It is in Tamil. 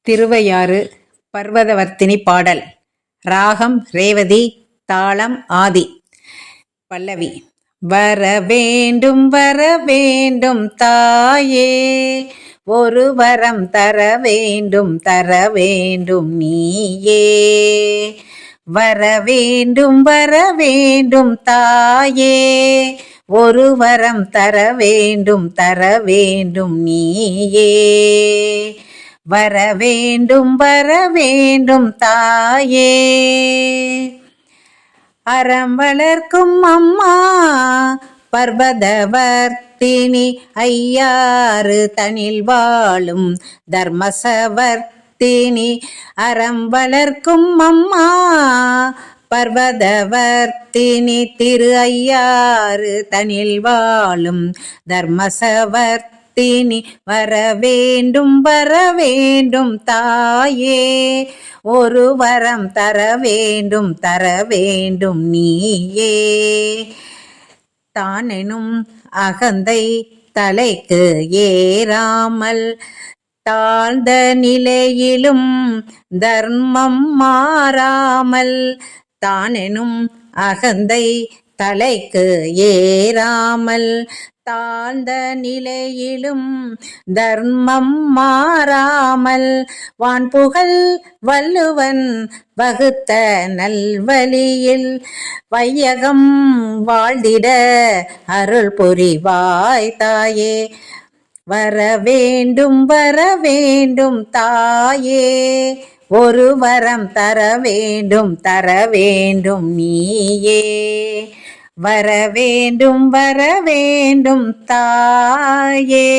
திருவையாறு பர்வதவர்த்தினி பாடல். ராகம் ரேவதி, தாளம் ஆதி. பல்லவி. வர வேண்டும் வர வேண்டும் தாயே, ஒரு வரம் தர வேண்டும் தர வேண்டும் நீயே. வர வேண்டும் வர வேண்டும் தாயே, ஒரு வரம் தர வேண்டும் தர வேண்டும் நீயே. வர வேண்டும் தாயே. அறம் வளர்க்கும் அம்மா பர்வதவர்த்தினி, ஐயாறு தனில் வாழும் தர்மசவர்த்தினி. அறம் வளர்க்கும் அம்மா பர்வதவர்த்தினி, திரு ஐயாறு தனில் வாழும் தர்மசவர்த்தினி. வர வேண்டும் தாயே, ஒரு வரம் தர வேண்டும் நீயே. தானெனும் அகந்தை தலைக்கு ஏறாமல், தாழ்ந்த நிலையிலும் தர்மம் மாறாமல். தானெனும் அகந்தை தலைக்கு ஏறாமல், தாழ்ந்த நிலையிலும் தர்மம் மாறாமல். வான்புகழ் வள்ளுவன் வகுத்த நல்வழியில், வையகம் வாழ்ந்திட அருள் புரிவாய் தாயே. வர வேண்டும் தாயே, ஒரு வரம் தர வேண்டும் நீயே. வர வேண்டும் தாயே.